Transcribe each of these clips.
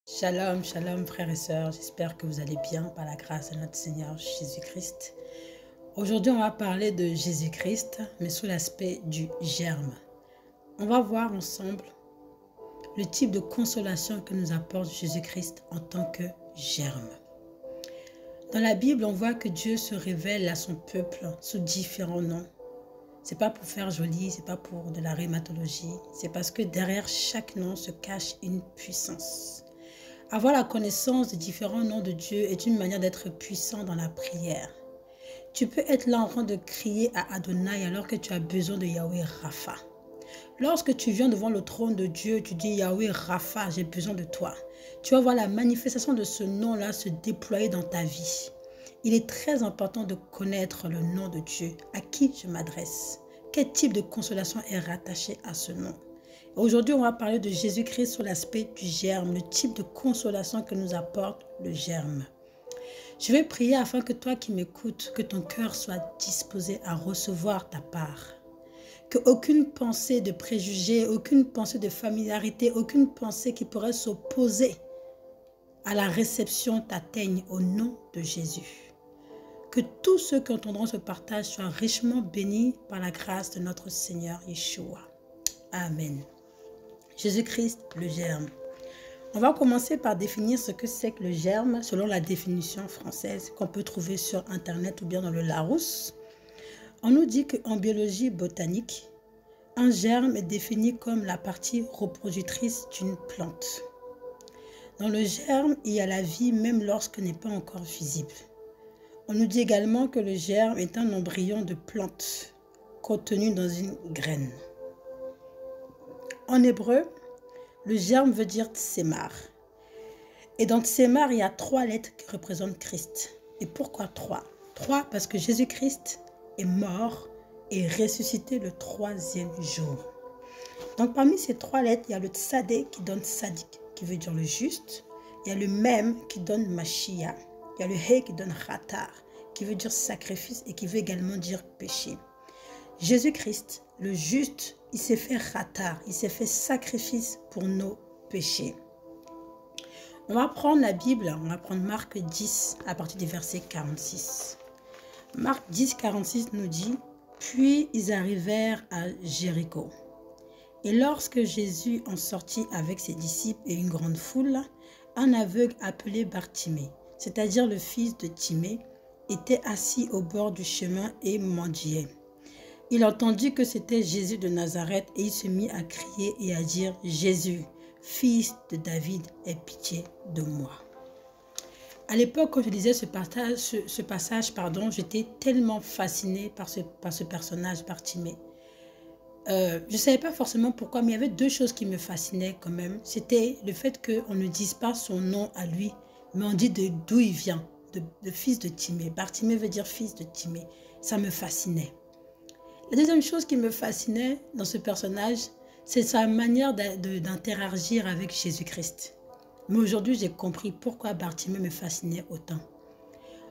Shalom, shalom frères et sœurs, j'espère que vous allez bien par la grâce de notre Seigneur Jésus-Christ. Aujourd'hui, on va parler de Jésus-Christ, mais sous l'aspect du germe. On va voir ensemble le type de consolation que nous apporte Jésus-Christ en tant que germe. Dans la Bible, on voit que Dieu se révèle à son peuple sous différents noms. C'est pas pour faire joli, c'est pas pour de la rhumatologie, c'est parce que derrière chaque nom se cache une puissance. Avoir la connaissance des différents noms de Dieu est une manière d'être puissant dans la prière. Tu peux être là en train de crier à Adonai alors que tu as besoin de Yahweh Rapha. Lorsque tu viens devant le trône de Dieu, tu dis Yahweh Rapha, j'ai besoin de toi. Tu vas voir la manifestation de ce nom-là se déployer dans ta vie. Il est très important de connaître le nom de Dieu. À qui je m'adresse? Quel type de consolation est rattaché à ce nom? Aujourd'hui, on va parler de Jésus-Christ sur l'aspect du germe, le type de consolation que nous apporte le germe. Je vais prier afin que toi qui m'écoutes, que ton cœur soit disposé à recevoir ta part. Que aucune pensée de préjugé, aucune pensée de familiarité, aucune pensée qui pourrait s'opposer à la réception t'atteigne au nom de Jésus. Que tous ceux qui entendront ce partage soient richement bénis par la grâce de notre Seigneur Yeshua. Amen. Jésus-Christ, le germe. On va commencer par définir ce que c'est que le germe selon la définition française qu'on peut trouver sur Internet ou bien dans le Larousse. On nous dit qu'en biologie botanique, un germe est défini comme la partie reproductrice d'une plante. Dans le germe, il y a la vie même lorsqu'elle n'est pas encore visible. On nous dit également que le germe est un embryon de plante contenu dans une graine. En hébreu, le germe veut dire tsemar. Et dans tsemar, il y a 3 lettres qui représentent Christ. Et pourquoi 3? 3 parce que Jésus-Christ est mort et ressuscité le 3e jour. Donc parmi ces 3 lettres, il y a le tsadé qui donne sadik, qui veut dire le juste. Il y a le mem qui donne mashia. Il y a le he qui donne khatar, qui veut dire sacrifice et qui veut également dire péché. Jésus-Christ, le juste, il s'est fait khatar, il s'est fait sacrifice pour nos péchés. On va prendre la Bible, on va prendre Marc 10 à partir du verset 46. Marc 10, 46 nous dit « Puis ils arrivèrent à Jéricho. Et lorsque Jésus en sortit avec ses disciples et une grande foule, un aveugle appelé Bartimée, c'est-à-dire le fils de Timée, était assis au bord du chemin et mendiait. Il entendit que c'était Jésus de Nazareth et il se mit à crier et à dire « Jésus, fils de David, aie pitié de moi. » À l'époque, quand je lisais ce passage, j'étais tellement fascinée par ce personnage Bartimée. Je ne savais pas forcément pourquoi, mais il y avait 2 choses qui me fascinaient quand même. C'était le fait qu'on ne dise pas son nom à lui, mais on dit d'où il vient, de fils de Timée. Bartimée veut dire fils de Timée. Ça me fascinait. La deuxième chose qui me fascinait dans ce personnage, c'est sa manière d'interagir avec Jésus-Christ. Mais aujourd'hui, j'ai compris pourquoi Bartimée me fascinait autant.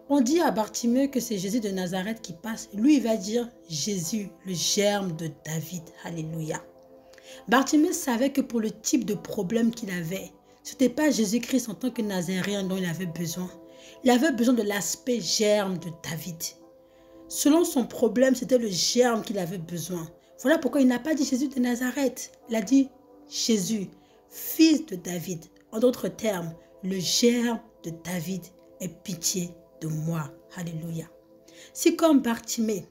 On dit à Bartimée que c'est Jésus de Nazareth qui passe. Lui, il va dire Jésus, le germe de David. Alléluia. Bartimée savait que pour le type de problème qu'il avait, ce n'était pas Jésus-Christ en tant que Nazaréen dont il avait besoin. Il avait besoin de l'aspect germe de David. Selon son problème, c'était le germe qu'il avait besoin. Voilà pourquoi il n'a pas dit Jésus de Nazareth. Il a dit Jésus, fils de David. En d'autres termes, le germe de David ait pitié de moi. Alléluia. Si comme Bartimée,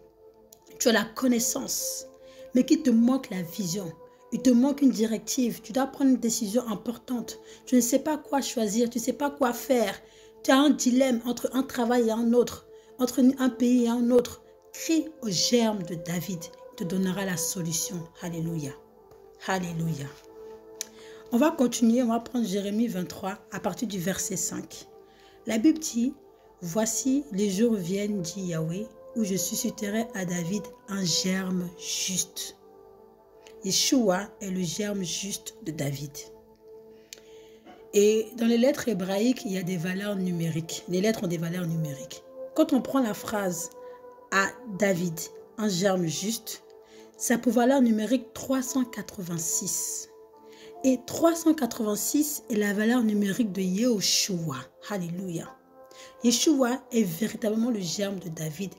tu as la connaissance, mais qu'il te manque la vision, il te manque une directive, tu dois prendre une décision importante, tu ne sais pas quoi choisir, tu ne sais pas quoi faire, tu as un dilemme entre un travail et un autre, entre un pays et un autre, crie au germe de David, il te donnera la solution. Alléluia. Alléluia. On va continuer, on va prendre Jérémie 23 à partir du verset 5. La Bible dit, « Voici les jours viennent, dit Yahweh, où je susciterai à David un germe juste. » Yeshua est le germe juste de David. Et dans les lettres hébraïques, il y a des valeurs numériques. Les lettres ont des valeurs numériques. Quand on prend la phrase « à David, un germe juste », ça a pour valeur numérique 386. Et 386 est la valeur numérique de Yehoshua. Alléluia. Yeshua est véritablement le germe de David.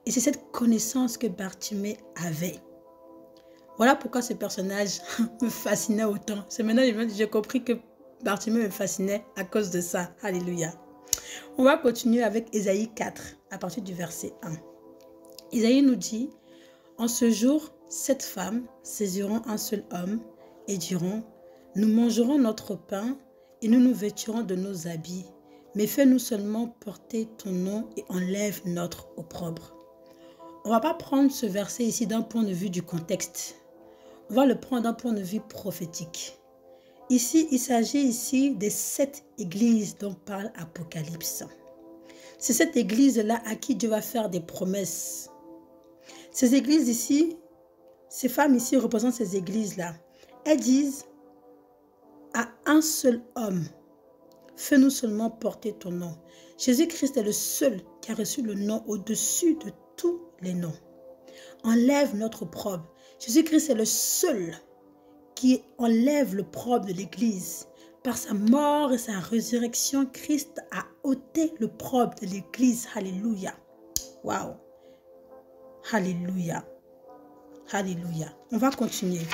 Et c'est cette connaissance que Bartimée avait. Voilà pourquoi ce personnage me fascinait autant. C'est maintenant que j'ai compris que Bartimée me fascinait à cause de ça. Alléluia. On va continuer avec Ésaïe 4, à partir du verset 1. Ésaïe nous dit, « En ce jour, 7 femmes saisiront un seul homme et diront, « Nous mangerons notre pain et nous nous vêtirons de nos habits. Mais fais-nous seulement porter ton nom et enlève notre opprobre. » On ne va pas prendre ce verset ici d'un point de vue du contexte. On va le prendre d'un point de vue prophétique. Ici, il s'agit ici des 7 églises dont parle Apocalypse. C'est cette église-là à qui Dieu va faire des promesses. Ces églises ici, ces femmes ici représentent ces églises-là. Elles disent à un seul homme, fais-nous seulement porter ton nom. Jésus-Christ est le seul qui a reçu le nom au-dessus de tous les noms. Enlève notre opprobre. Jésus-Christ est le seul qui enlève l'opprobre de l'Église. Par sa mort et sa résurrection, Christ a ôté l'opprobre de l'Église. Alléluia. Waouh. Alléluia. Alléluia. On va continuer.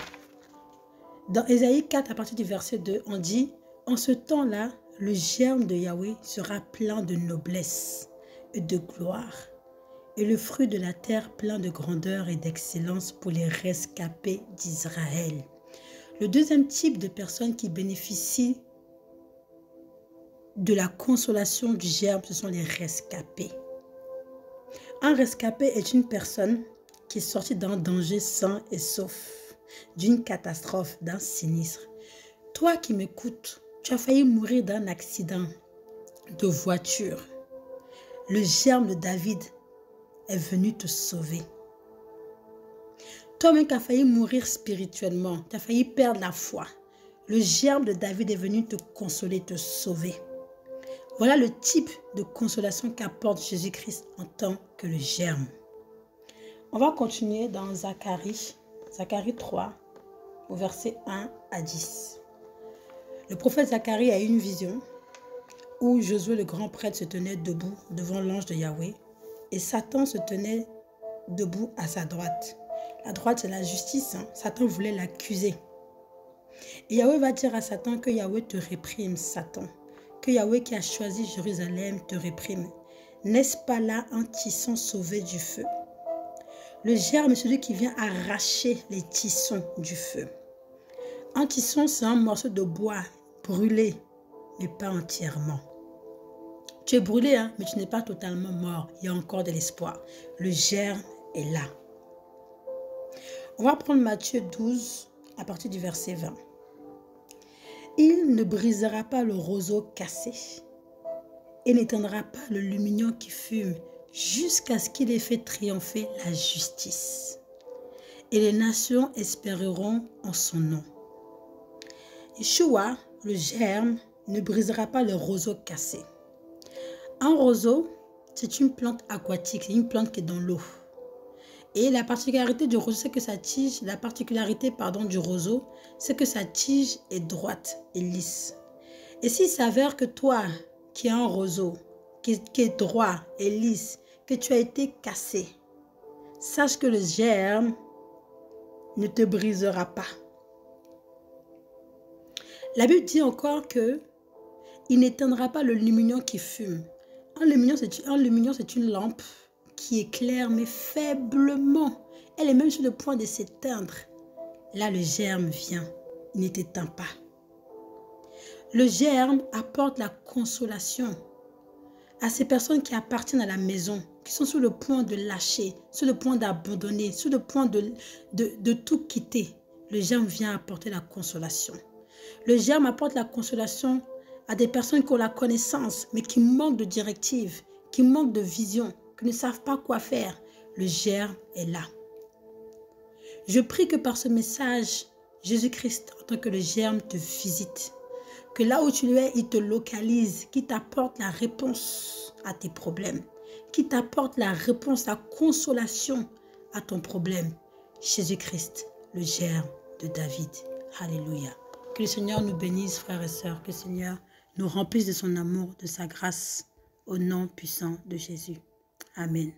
Dans Ésaïe 4, à partir du verset 2, on dit, « En ce temps-là, le germe de Yahweh sera plein de noblesse et de gloire, et le fruit de la terre plein de grandeur et d'excellence pour les rescapés d'Israël. » Le deuxième type de personnes qui bénéficient de la consolation du germe, ce sont les rescapés. Un rescapé est une personne qui est sortie d'un danger sain et sauf, d'une catastrophe, d'un sinistre. Toi qui m'écoutes, tu as failli mourir d'un accident de voiture. Le germe de David est venu te sauver. Toi-même qui as failli mourir spirituellement, tu as failli perdre la foi. Le germe de David est venu te consoler, te sauver. Voilà le type de consolation qu'apporte Jésus-Christ en tant que le germe. On va continuer dans Zacharie 3, au verset 1 à 10. Le prophète Zacharie a eu une vision où Josué, le grand prêtre, se tenait debout devant l'ange de Yahweh et Satan se tenait debout à sa droite. La droite, c'est la justice. Satan voulait l'accuser. Et Yahweh va dire à Satan que Yahweh te réprime, Satan. Que Yahweh qui a choisi Jérusalem te réprime. N'est-ce pas là un tisson sauvé du feu? Le germe est celui qui vient arracher les tissons du feu. Un tisson, c'est un morceau de bois brûlé, mais pas entièrement. Tu es brûlé, mais tu n'es pas totalement mort. Il y a encore de l'espoir. Le germe est là. On va prendre Matthieu 12 à partir du verset 20. Il ne brisera pas le roseau cassé et n'éteindra pas le lumignon qui fume jusqu'à ce qu'il ait fait triompher la justice. Et les nations espéreront en son nom. Yeshua, le germe, ne brisera pas le roseau cassé. Un roseau, c'est une plante aquatique, c'est une plante qui est dans l'eau. Et la particularité du roseau, c'est que sa tige, du roseau, c'est que sa tige est droite et lisse. Et s'il s'avère que toi, qui as un roseau, qui est droit et lisse, que tu as été cassé, sache que le germe ne te brisera pas. La Bible dit encore que il n'éteindra pas le lumignon qui fume. Un lumignon, c'est une lampe qui éclaire, mais faiblement. Elle est même sur le point de s'éteindre. Là, le germe vient. Il ne t'éteint pas. Le germe apporte la consolation à ces personnes qui appartiennent à la maison, qui sont sur le point de lâcher, sur le point d'abandonner, sur le point de tout quitter. Le germe vient apporter la consolation. Le germe apporte la consolation à des personnes qui ont la connaissance, mais qui manquent de directives, qui manquent de vision, qui ne savent pas quoi faire. Le germe est là. Je prie que par ce message, Jésus-Christ, en tant que le germe, te visite. Que là où tu es, il te localise, qu'il t'apporte la réponse à tes problèmes, qu'il t'apporte la réponse, la consolation à ton problème. Jésus-Christ, le germe de David. Alléluia. Que le Seigneur nous bénisse, frères et sœurs. Que le Seigneur nous remplisse de son amour, de sa grâce, au nom puissant de Jésus. Amen.